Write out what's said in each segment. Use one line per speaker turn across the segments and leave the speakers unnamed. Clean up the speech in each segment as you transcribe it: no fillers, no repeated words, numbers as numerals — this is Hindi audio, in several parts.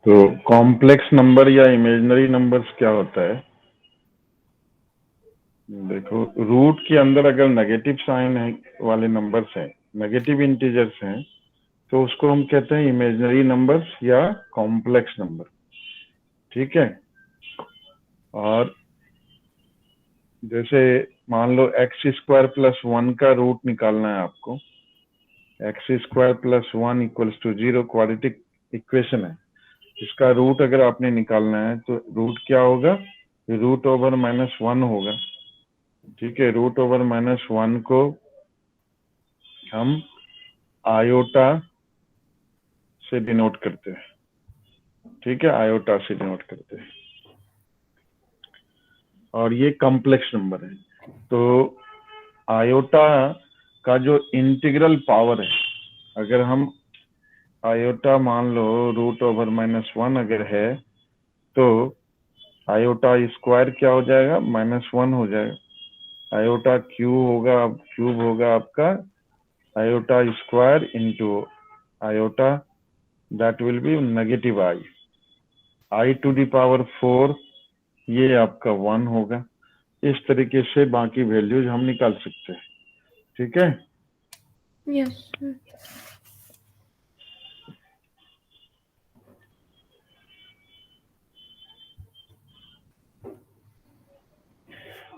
तो कॉम्प्लेक्स नंबर या इमेजिनरी नंबर्स क्या होता है, देखो रूट के अंदर अगर नेगेटिव साइन है वाले नंबर्स हैं, नेगेटिव इंटीजर्स हैं, तो उसको हम कहते हैं इमेजिनरी नंबर्स या कॉम्प्लेक्स नंबर। ठीक है। और जैसे मान लो एक्स स्क्वायर प्लस 1 का रूट निकालना है आपको, X square plus 1 equals to 0 quadratic equation है। इसका रूट अगर आपने निकालना है तो रूट क्या होगा, रूट ओवर -1 होगा। ठीक है। रूट ओवर -1 को हम आयोटा से डिनोट करते हैं। ठीक है, आयोटा से डिनोट करते हैं। और ये कॉम्प्लेक्स नंबर है। तो आयोटा का जो इंटीग्रल पावर है, अगर हम आयोटा मान लो रूट ओवर -1 अगर है, तो आयोटा स्क्वायर क्या हो जाएगा, -1 हो जाएगा। आयोटा क्यूब होगा आपका iota square into iota, that will be negative I to the power 4, ये आपका 1 होगा। इस तरीके से बाकी वैल्यूज हम निकाल सकते हैं। ठीक है।
Yes sir.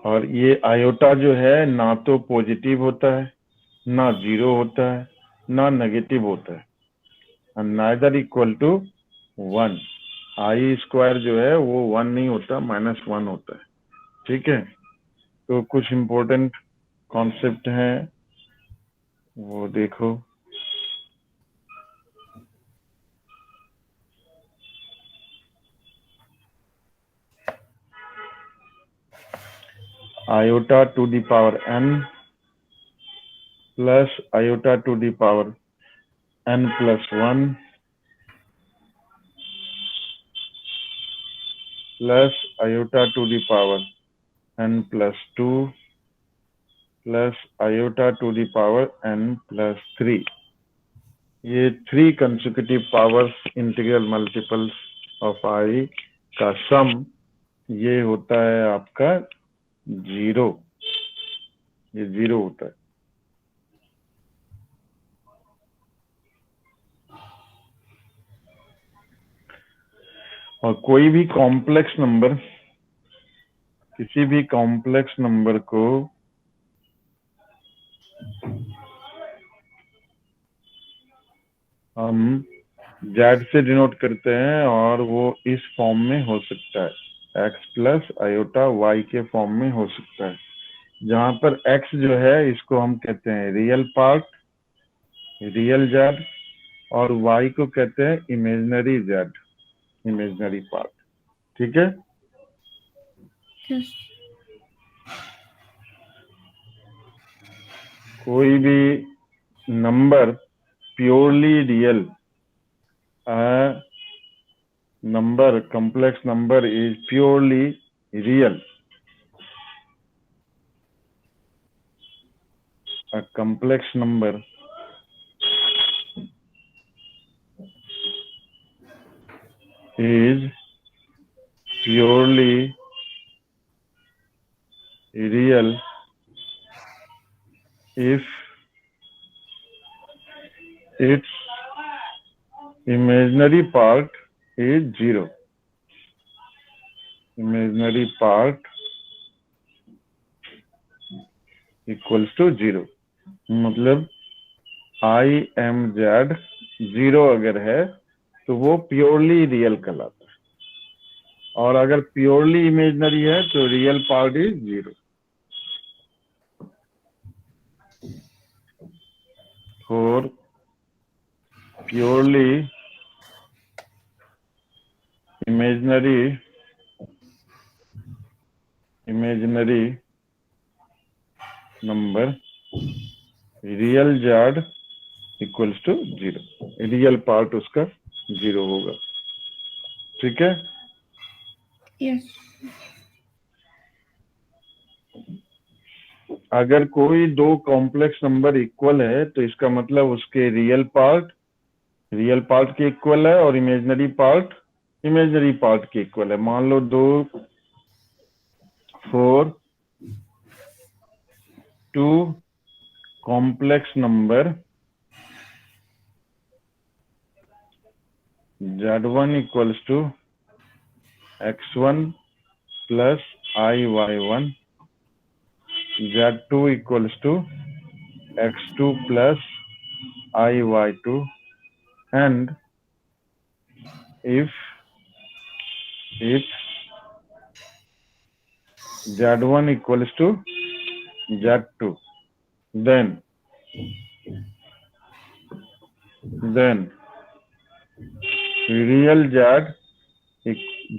और ये आयोटा जो है ना तो पॉजिटिव होता है, ना जीरो होता है, ना नेगेटिव होता है, neither equal to 1। I square जो है वो 1 नहीं होता, -1 होता है। ठीक है। तो कुछ इंपॉर्टेंट कॉन्सेप्ट हैं, वो देखो। Iota to the power n plus iota to the power n plus 1 plus iota to the power n plus 2 plus iota to the power n plus 3। ये 3 consecutive powers integral multiples of I का सम ये होता है आपका 0। ये 0 होता है। और कोई भी कॉम्प्लेक्स नंबर, किसी भी कॉम्प्लेक्स नंबर को हम जेड से डिनोट करते हैं, और वो इस फॉर्म में हो सकता है, एक्स प्लस आयोटा वाई के फॉर्म में हो सकता है, जहां पर एक्स जो है इसको हम कहते हैं रियल पार्ट, रियल जेड, और वाई को कहते हैं इमेजिनरी जेड, इमेजिनरी पार्ट। ठीक है।
यस।
कोई भी number purely real number, complex number is purely real. A complex number is purely real if its imaginary part is 0. Imaginary part equals to 0। मतलब आई एम जेड 0 अगर है तो वो प्योरली रियल कहलाता है, और अगर प्योरली इमेजिनरी है तो real part is 0। For purely imaginary number, real Z equals to 0, real part उसका 0 होगा। ठीक है।
यस।
अगर कोई दो कॉम्प्लेक्स नंबर इक्वल है तो इसका मतलब उसके रियल पार्ट के इक्वल है और इमेजिनरी पार्ट इमेजनरी पार्ट के इक्वल है। मान लो 2 4 2 complex number Z1 equals to X1 plus IY1, Z2 equals to X2 plus IY2, and if Z1 equals to Z2, then real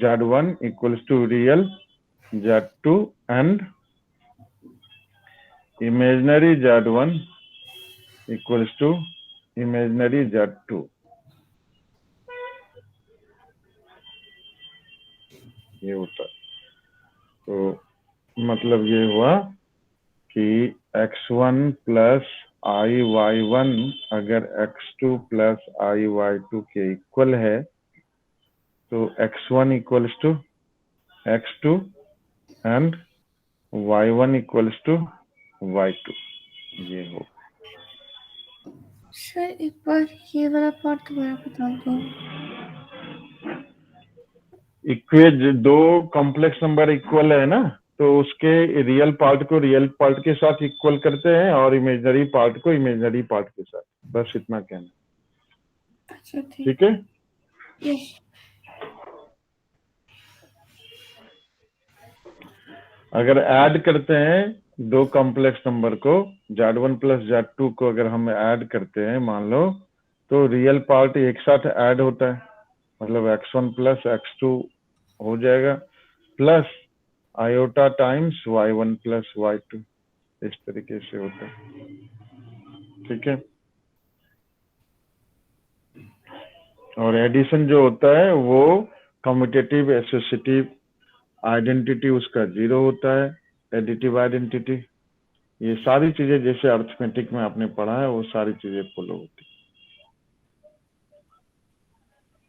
Z1 equals to real Z2, and imaginary Z1 equals to imaginary Z2। ये होता है। तो मतलब ये हुआ कि X1 प्लस IY1 अगर X2 प्लस IY2 के इक्वल है तो X1 equals to X2 and Y1 equals to Y2। ये हो
सर एक बार ये वाला पार्ट दोबारा बता दो।
इक्वेज 2 कॉम्प्लेक्स नंबर इक्वल है ना, तो उसके रियल पार्ट को रियल पार्ट के साथ इक्वल करते हैं और इमेजनरी पार्ट को इमेजनरी पार्ट के साथ। बस इतना कहना।
अच्छा
ठीक है।
यस।
अगर ऐड करते हैं 2 कॉम्प्लेक्स नंबर को, Z1 प्लस Z2 को अगर हम ऐड करते हैं मान लो, तो रियल पार्ट एक साथ ऐड होता है, मतलब X1 प्लस X2 हो जाएगा, plus iota times Y1 plus Y2। इस तरीके से होता है। ठीक है। और एडिशन जो होता है वो कम्यूटेटिव एसोसिएटिव आइडेंटिटी उसका 0 होता है, एडिटिव आइडेंटिटी। ये सारी चीजें जैसे अर्थमेटिक में आपने पढ़ा है वो सारी चीजें फॉलो होती है।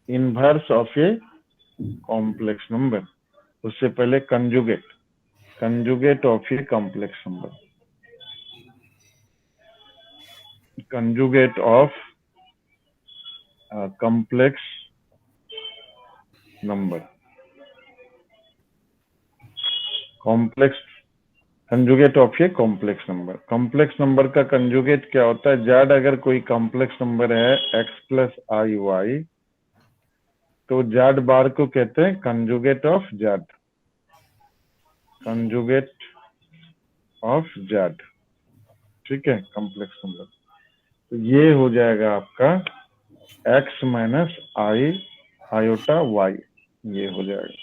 Inverse of a complex number, उससे पहले conjugate of a complex number, conjugate of complex number, complex conjugate of a complex number. Complex number का कंजुगेट क्या होता है? जेड अगर कोई कॉम्प्लेक्स नंबर है x प्लस आई वाई, तो जेड बार को कहते हैं conjugate of Z, conjugate of Z. ठीक है, कॉम्प्लेक्स नंबर। तो ये हो जाएगा आपका x माइनस आई आयोटा y, ये हो जाएगा।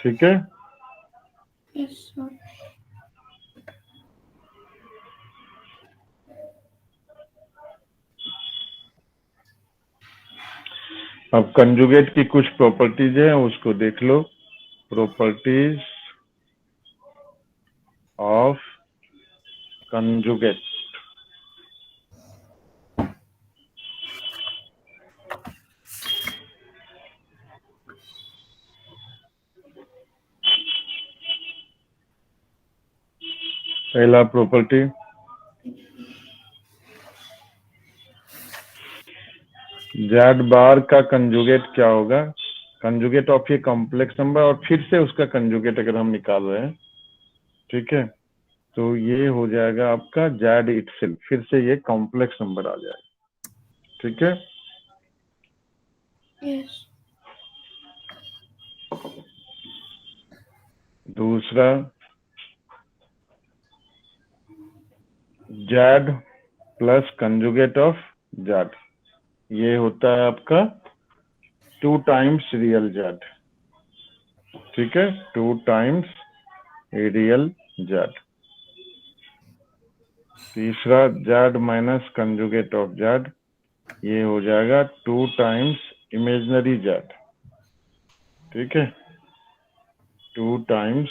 ठीक है।
Yes sir.
अब कंजुगेट की कुछ प्रॉपर्टीज है उसको देख लो। Properties of conjugate. पहला प्रॉपर्टी, जेड बार का कंजुगेट क्या होगा? कंजुगेट ऑफ ये कॉम्प्लेक्स नंबर और फिर से उसका कंजुगेट अगर हम निकाल रहे हैं, ठीक है, तो ये हो जाएगा आपका जेड इटसेल्फ, फिर से ये कॉम्प्लेक्स नंबर आ जाएगा। ठीक है।
यस।
दूसरा, Z plus conjugate of Z, ये होता है आपका 2 टाइम्स रियल जेड। ठीक है, 2 टाइम्स रियल जेड। तीसरा, Z minus conjugate of Z, ये हो जाएगा 2 टाइम्स इमेजनरी जेड। ठीक है, 2 टाइम्स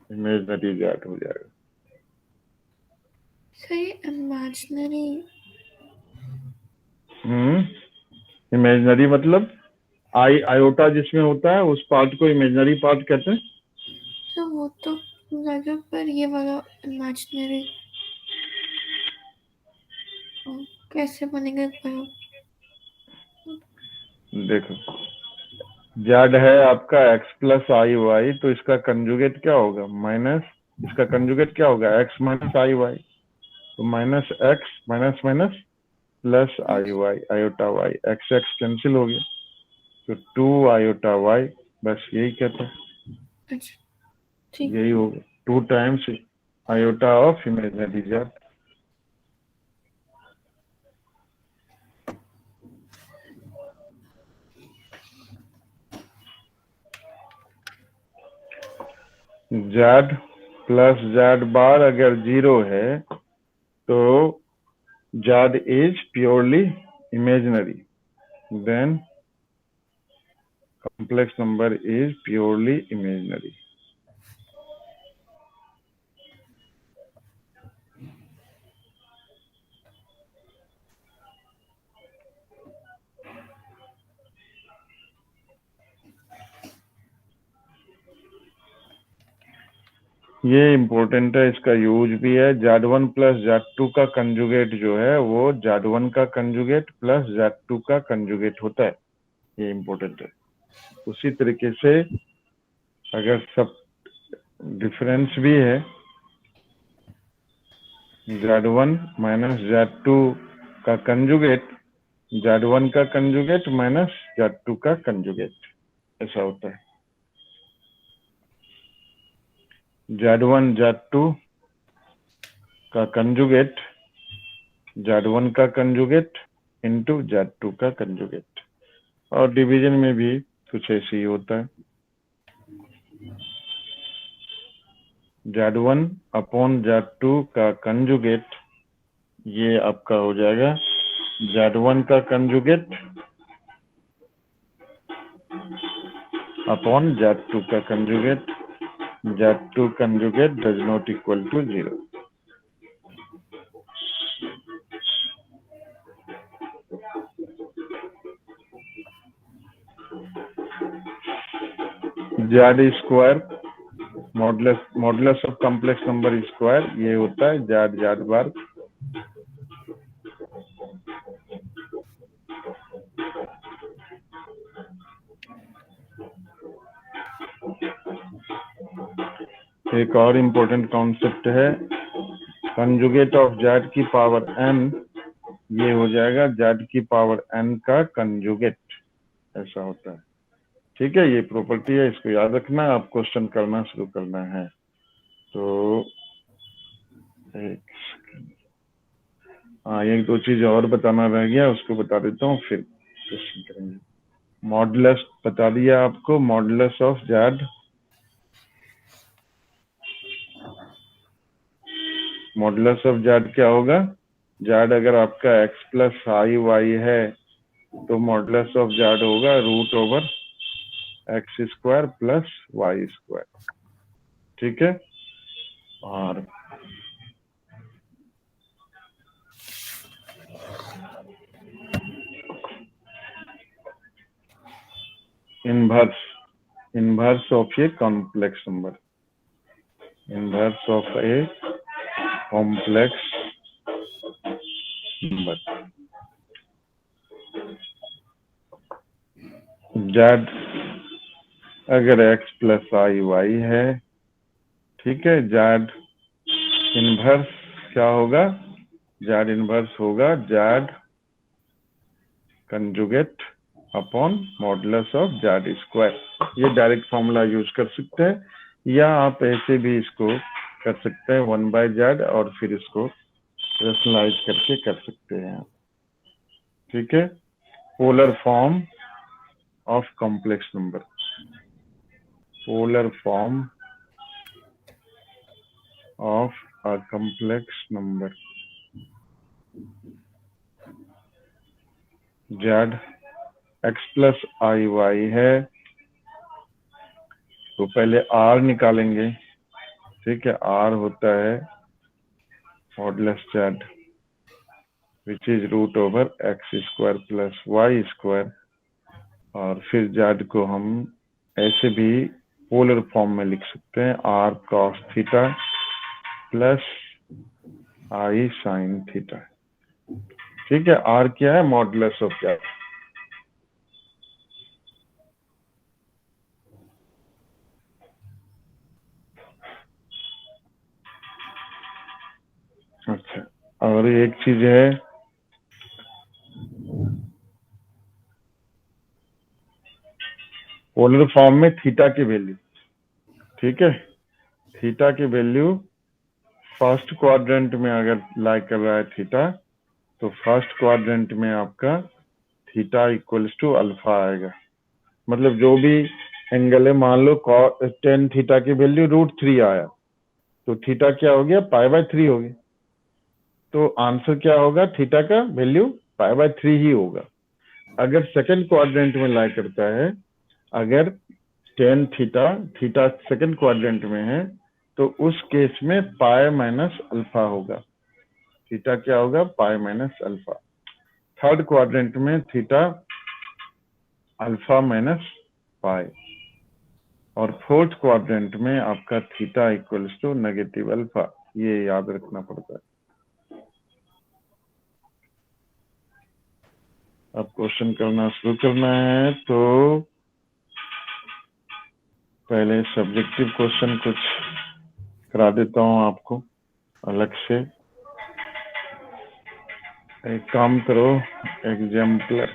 इमेजनरी जेड हो जाएगा।
सर ये इमेजिनरी
इमेजिनरी मतलब आयोटा जिसमें होता है उस पार्ट को इमेजिनरी पार्ट कहते हैं।
तो वो तो लगा, पर ये वाला इमेजिनरी कैसे बनेगा पर?
देखो, जेड है आपका एक्स प्लस आई वाई, तो इसका कंजुगेट क्या होगा? माइनस, इसका कंजुगेट क्या होगा? X minus I Y. तो minus X minus minus plus I Y, iota Y, X X cancel हो गया, तो 2 आयोटा वाई। बस यही कहते हैं,
अच्छा, ठीक।
यही होगा 2 times iota of imaginary Z. Z plus Z bar अगर 0 है तो Z is purely imaginary, then complex number is purely imaginary. ये इम्पोर्टेंट है, इसका यूज भी है। Z1 प्लस Z2 का कंजुगेट जो है वो Z1 का कंजुगेट प्लस Z2 का कंजुगेट होता है, ये इम्पोर्टेंट है। उसी तरीके से अगर सब डिफरेंस भी है, Z1 माइनस Z2 का कंजुगेट Z1 का कंजुगेट माइनस Z2 का कंजुगेट, ऐसा होता है। Z1 Z2 का कंजुगेट Z1 का कंजुगेट इंटू Z2 का कंजुगेट, और डिवीजन में भी कुछ ऐसे ही होता है। Z1 अपॉन Z2 का कंजुगेट, ये आपका हो जाएगा Z1 का कंजुगेट अपॉन Z2 का conjugate. Z2 conjugate does not equal to 0। Z square modulus of complex number square, ये होता है Z Z बार। एक और इम्पोर्टेंट कॉन्सेप्ट है, कंजुगेट ऑफ Z की पावर n, ये हो जाएगा Z की पावर n का कंजुगेट, ऐसा होता है। ठीक है, ये प्रॉपर्टी है, इसको याद रखना। आप क्वेश्चन करना शुरू करना है तो एक दो चीज और बताना रह गया, उसको बता देता हूँ, फिर क्वेश्चन करेंगे। मॉडुलस बता दिया आपको, modulus of Z, modulus of Z क्या होगा? जेड अगर आपका एक्स प्लस आई वाई है तो मॉडुलस ऑफ जेड होगा root over X square plus Y square. ठीक है, और inverse of a complex number, inverse of a complex number. Z अगर एक्स प्लस आई वाई है, ठीक है, जेड इनवर्स क्या होगा? जेड इनवर्स होगा Z conjugate upon modulus of Z square. ये डायरेक्ट फॉर्मूला यूज कर सकते हैं, या आप ऐसे भी इसको कर सकते हैं 1/z, और फिर इसको रेशनलाइज करके कर सकते हैं। ठीक है, polar form of complex number, polar form of a complex number. Z X plus I Y है तो पहले आर निकालेंगे। ठीक है, आर होता है modulus Z, which is root over X square plus Y square, और फिर जेड को हम ऐसे भी पोलर फॉर्म में लिख सकते हैं, r cos theta plus i sine theta. ठीक है, आर क्या है? मॉडुलस ऑफ क्या? अच्छा, और एक चीज है, पोलर फॉर्म में थीटा की वैल्यू, ठीक है, थीटा की वैल्यू फर्स्ट क्वाड्रेंट में अगर लाई कर रहा है थीटा, तो फर्स्ट क्वाड्रेंट में आपका थीटा इक्वल्स टू अल्फा आएगा। मतलब जो भी एंगल है, मान लो टेन थीटा की वैल्यू √3 आया, तो थीटा क्या हो गया? π/3 हो गया। तो आंसर क्या होगा? थीटा का वैल्यू π/3 ही होगा। अगर सेकंड क्वाड्रेंट में लाई करता है, अगर tan theta theta second quadrant में है, तो उस केस में पाई माइनस अल्फा होगा। थीटा क्या होगा? Pi minus alpha. Third quadrant में थीटा अल्फा माइनस पाई, और फोर्थ क्वाड्रेंट में आपका theta equals to negative alpha. ये याद रखना पड़ता है। अब क्वेश्चन करना शुरू करना है, तो पहले सब्जेक्टिव क्वेश्चन कुछ करा देता हूँ आपको अलग से। एक काम करो, एग्जाम्पल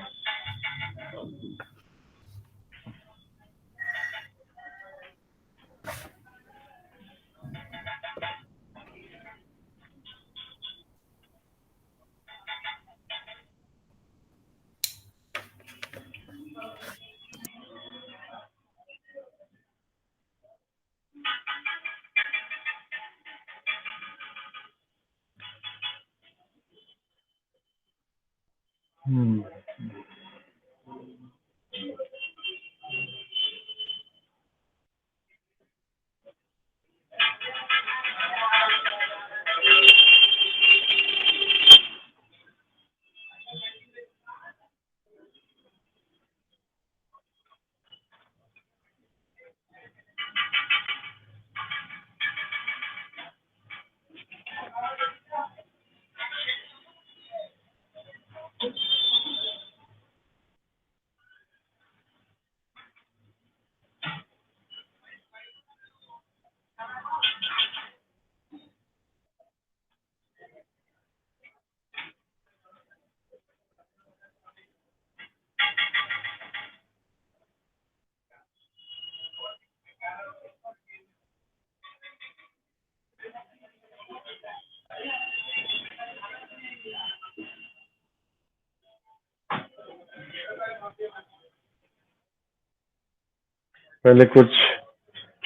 पहले कुछ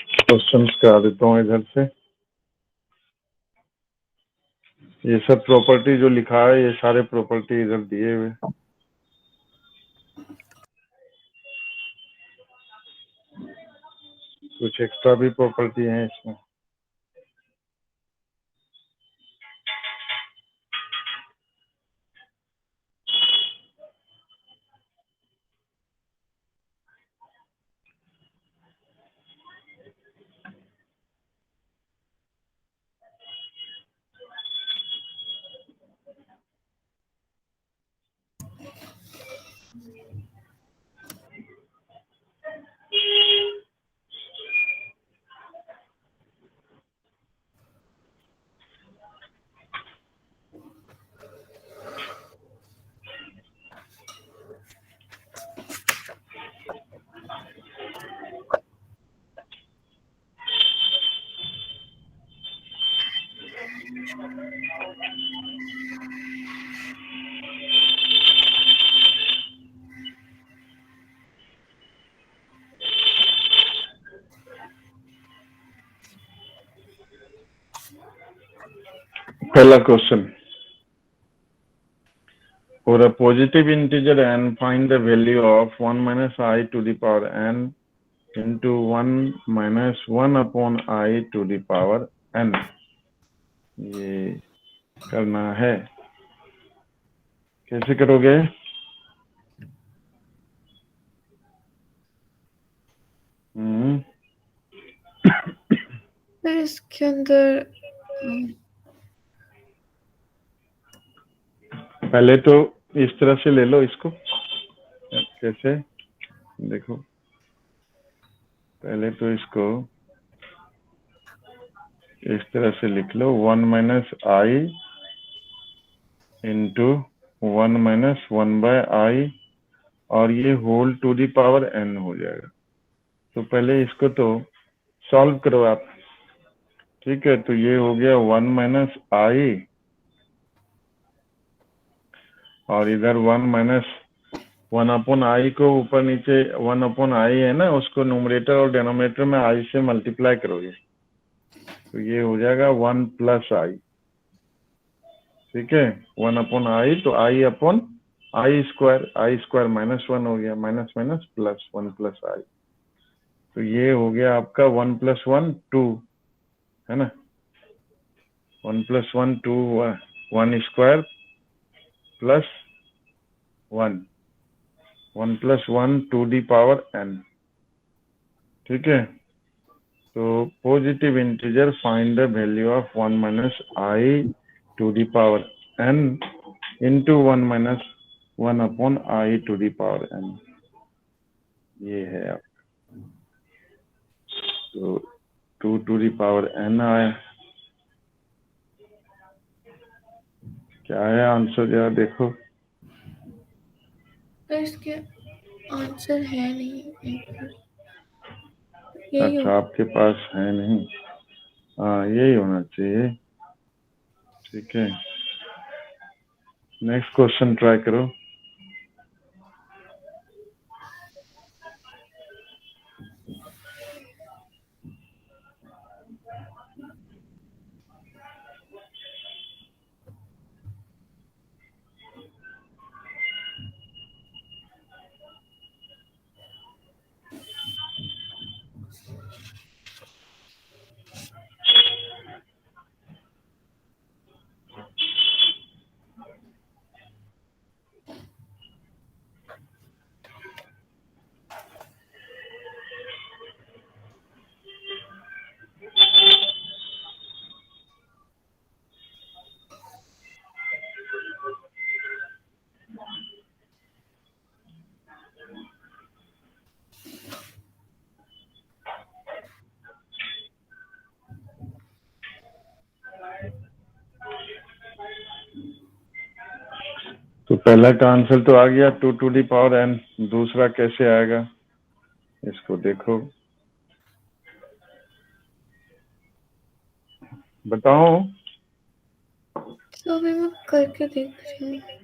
क्वेश्चंस करा देता हूँ इधर से। ये सब प्रॉपर्टी जो लिखा है, ये सारे प्रॉपर्टी इधर दिए हुए, कुछ एक्स्ट्रा भी प्रॉपर्टी है इसमें। पहला question, for a positive integer n, find the value of 1 minus I to the power n into 1 minus 1 upon I to the power n। ये करना है। कैसे करोगे?
फिर इसके अंदर
पहले तो इस तरह से ले लो इसको। कैसे? देखो, पहले तो इसको इस तरह से लिख लो, 1 minus i into 1 minus 1/i, और ये whole to the power n हो जाएगा। तो पहले इसको तो सॉल्व करो आप। ठीक है, तो ये हो गया 1 माइनस आई, और इधर 1 माइनस 1 अपॉन आई को ऊपर नीचे 1 अपॉन आई है ना, उसको न्यूमरेटर और डिनोमिनेटर में आई से मल्टीप्लाई करोगे, तो ये हो जाएगा 1 प्लस आई। ठीक है, 1 अपॉन आई, तो आई अपॉन आई स्क्वायर -1 हो गया, माइनस माइनस प्लस 1 प्लस आई। तो ये हो गया आपका 1 + 1 2, है ना। 1 + 1 2 हुआ, 1 square plus 1, 1 + 1 to the power n। ठीक है, तो positive integer find the value of 1 minus i to the power n into 1 minus 1 upon i to the power n। ये है आप, तो 2 टू दी पावर n आया। क्या है आंसर, जरा देखो।
तो इसके आंसर है नहीं, यही
अच्छा, आपके पास है नहीं? हाँ, यही होना चाहिए। ठीक है, नेक्स्ट क्वेश्चन ट्राई करो। तो पहला का आंसर तो आ गया 2 टू दी पावर n, दूसरा कैसे आएगा इसको देखो, बताओ।
तो अभी मैं करके देख रही हूँ।